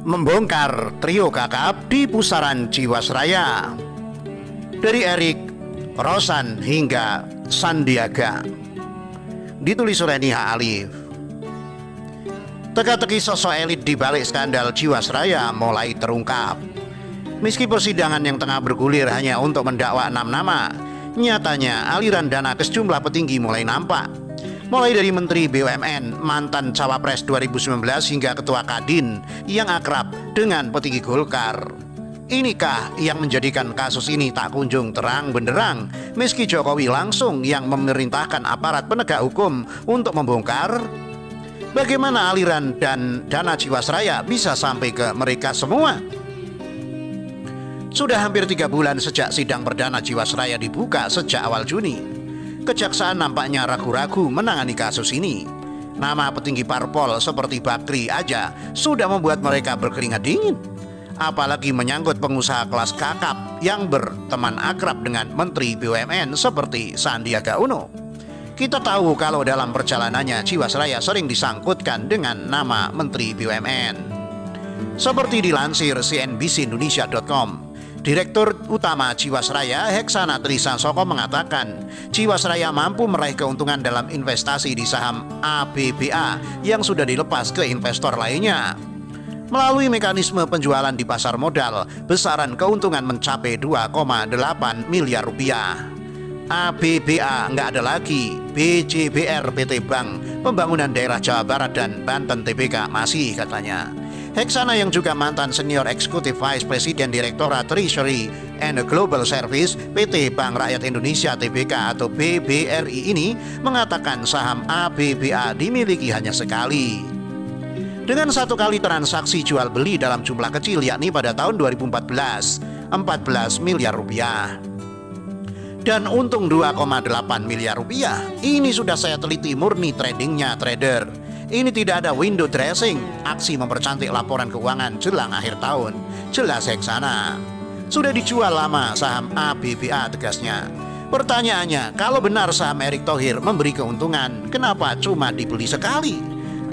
membongkar trio kakap di pusaran Jiwasraya. Dari Erik, Rosan hingga Sandiaga. Ditulis oleh Niha Alif. Teka-teki sosok elit di balik skandal Jiwasraya mulai terungkap. Meski persidangan yang tengah bergulir hanya untuk mendakwa 6 nama, nyatanya aliran dana ke sejumlah petinggi mulai nampak. Mulai dari Menteri BUMN, mantan Cawapres 2019 hingga Ketua Kadin yang akrab dengan petinggi Golkar. Inikah yang menjadikan kasus ini tak kunjung terang benderang meski Jokowi langsung yang memerintahkan aparat penegak hukum untuk membongkar? Bagaimana aliran dan dana Jiwasraya bisa sampai ke mereka semua? Sudah hampir 3 bulan sejak sidang perdana Jiwasraya dibuka sejak awal Juni. Kejaksaan nampaknya ragu-ragu menangani kasus ini. Nama petinggi parpol seperti Bakri aja sudah membuat mereka berkeringat dingin. Apalagi menyangkut pengusaha kelas kakap yang berteman akrab dengan Menteri BUMN seperti Sandiaga Uno. Kita tahu kalau dalam perjalanannya Jiwasraya sering disangkutkan dengan nama Menteri BUMN. Seperti dilansir cnbcindonesia.com, Direktur Utama Jiwasraya Heksana Trisansoko mengatakan Jiwasraya mampu meraih keuntungan dalam investasi di saham ABBA yang sudah dilepas ke investor lainnya. Melalui mekanisme penjualan di pasar modal, besaran keuntungan mencapai 2,8 miliar rupiah. ABBA nggak ada lagi, BJBR PT Bank Pembangunan Daerah Jawa Barat dan Banten TBK masih, katanya. Heksana yang juga mantan Senior Executive Vice President Direktorat Treasury and Global Service PT Bank Rakyat Indonesia TBK atau BBRI ini mengatakan saham ABBA dimiliki hanya sekali. Dengan 1 kali transaksi jual beli dalam jumlah kecil yakni pada tahun 2014, 14 miliar rupiah. Dan untung 2,8 miliar rupiah. Ini sudah saya teliti murni tradingnya trader. Ini tidak ada window dressing, aksi mempercantik laporan keuangan jelang akhir tahun. Jelas Heksana. Sudah dijual lama saham ABBA, tegasnya. Pertanyaannya, kalau benar saham Erick Thohir memberi keuntungan, kenapa cuma dibeli sekali?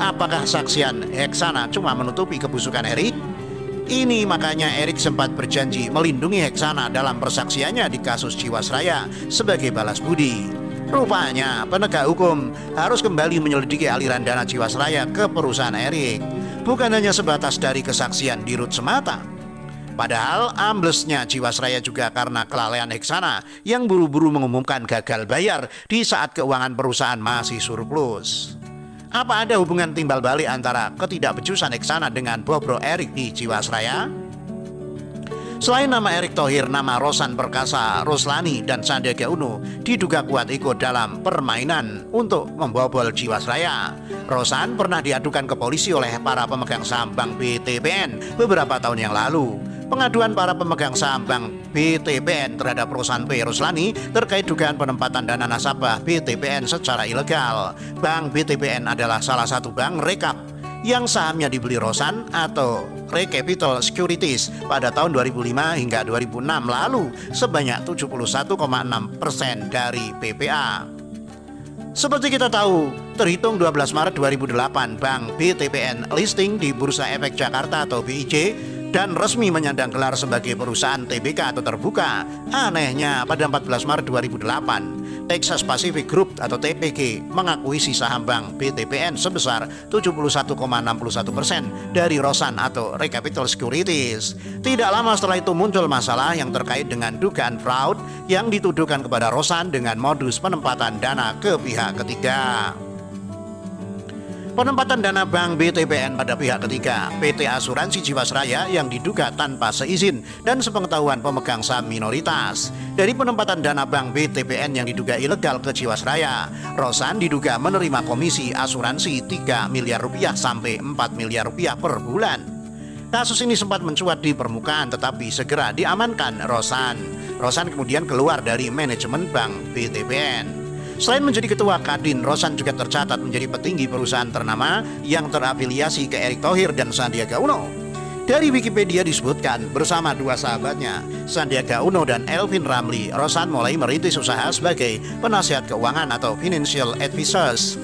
Apakah saksian Heksana cuma menutupi kebusukan Erick? Ini makanya Erick sempat berjanji melindungi Heksana dalam persaksiannya di kasus Jiwasraya sebagai balas budi. Rupanya penegak hukum harus kembali menyelidiki aliran dana Jiwasraya ke perusahaan Erick, bukan hanya sebatas dari kesaksian Dirut semata. Padahal amblesnya Jiwasraya juga karena kelalaian Heksana yang buru-buru mengumumkan gagal bayar di saat keuangan perusahaan masih surplus. Apa ada hubungan timbal balik antara ketidakbecusan Heksana dengan bobrok Erick di Jiwasraya? Selain nama Erick Thohir, nama Rosan Perkasa, Roslani, dan Sandiaga Uno diduga kuat ikut dalam permainan untuk membobol Jiwasraya. Rosan pernah diadukan ke polisi oleh para pemegang saham Bank BTPN beberapa tahun yang lalu. Pengaduan para pemegang saham Bank BTPN terhadap Rosan P. Roslani terkait dugaan penempatan dana nasabah BTPN secara ilegal. Bank BTPN adalah salah satu bank rekap yang sahamnya dibeli Rosan atau Recapital Securities pada tahun 2005 hingga 2006 lalu sebanyak 71,6% dari PPA. Seperti kita tahu, terhitung 12 Maret 2008 Bank BTPN listing di Bursa Efek Jakarta atau BIJ dan resmi menyandang gelar sebagai perusahaan TBK atau terbuka. Anehnya pada 14 Maret 2008 Texas Pacific Group atau TPG mengakuisisi saham Bank BTPN sebesar 71,61% dari Rosan atau Recapital Securities. Tidak lama setelah itu muncul masalah yang terkait dengan dugaan fraud yang dituduhkan kepada Rosan dengan modus penempatan dana ke pihak ketiga. Penempatan dana Bank BTPN pada pihak ketiga, PT Asuransi Jiwasraya yang diduga tanpa seizin dan sepengetahuan pemegang saham minoritas. Dari penempatan dana Bank BTPN yang diduga ilegal ke Jiwasraya, Rosan diduga menerima komisi asuransi 3 miliar rupiah sampai 4 miliar rupiah per bulan. Kasus ini sempat mencuat di permukaan tetapi segera diamankan Rosan. Rosan kemudian keluar dari manajemen Bank BTPN. Selain menjadi ketua Kadin, Rosan juga tercatat menjadi petinggi perusahaan ternama yang terafiliasi ke Erick Thohir dan Sandiaga Uno. Dari Wikipedia disebutkan bersama dua sahabatnya, Sandiaga Uno dan Elvin Ramli, Rosan mulai merintis usaha sebagai penasihat keuangan atau financial advisors.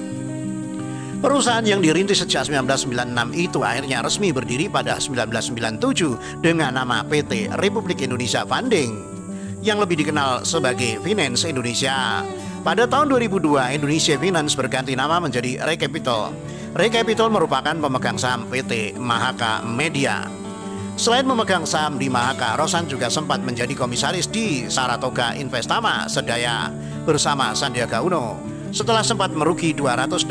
Perusahaan yang dirintis sejak 1996 itu akhirnya resmi berdiri pada 1997 dengan nama PT Republik Indonesia Funding, yang lebih dikenal sebagai Finance Indonesia. Pada tahun 2002, Indonesia Finance berganti nama menjadi Recapital. Recapital merupakan pemegang saham PT Mahaka Media. Selain memegang saham di Mahaka, Rosan juga sempat menjadi komisaris di Saratoga Investama Sedaya bersama Sandiaga Uno. Setelah sempat merugi 288,5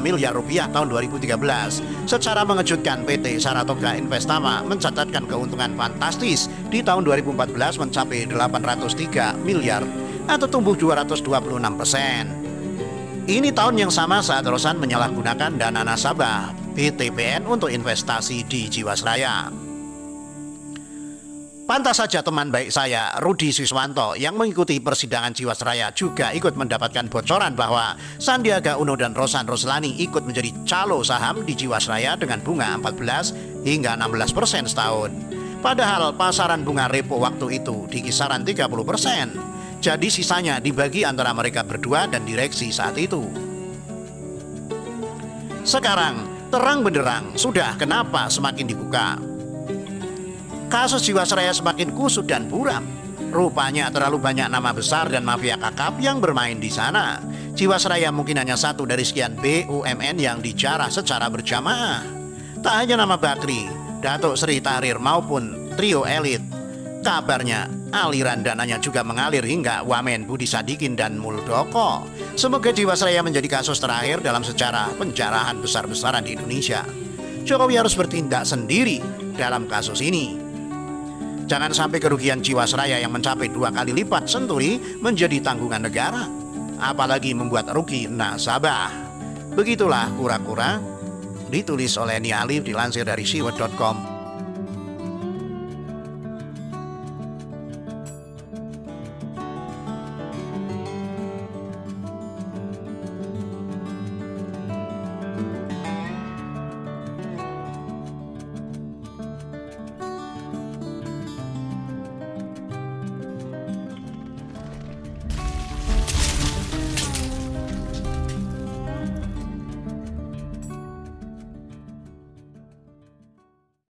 miliar rupiah tahun 2013, secara mengejutkan PT Saratoga Investama mencatatkan keuntungan fantastis di tahun 2014 mencapai 803 miliar atau tumbuh 226%. Ini tahun yang sama saat Rosan menyalahgunakan dana nasabah PTPN untuk investasi di Jiwasraya. Pantas saja teman baik saya, Rudi Siswanto, yang mengikuti persidangan Jiwasraya juga ikut mendapatkan bocoran bahwa Sandiaga Uno dan Rosan Roslani ikut menjadi calo saham di Jiwasraya dengan bunga 14 hingga 16% setahun. Padahal pasaran bunga repo waktu itu di kisaran 30%. Jadi sisanya dibagi antara mereka berdua dan direksi saat itu. Sekarang terang benderang, sudah kenapa semakin dibuka? Kasus Jiwasraya semakin kusut dan buram. Rupanya terlalu banyak nama besar dan mafia kakap yang bermain di sana. Jiwasraya mungkin hanya satu dari sekian BUMN yang dijarah secara berjamaah. Tak hanya nama Bakri, Datuk Sri Tahrir maupun trio elit. Kabarnya aliran dananya juga mengalir hingga Wamen Budi Sadikin dan Muldoko. Semoga Jiwasraya menjadi kasus terakhir dalam sejarah penjarahan besar-besaran di Indonesia. Jokowi harus bertindak sendiri dalam kasus ini. Jangan sampai kerugian Jiwasraya yang mencapai 2 kali lipat Senturi menjadi tanggungan negara, apalagi membuat rugi nasabah. Begitulah kura-kura, ditulis oleh Nia Alif, dilansir dari siwet.com.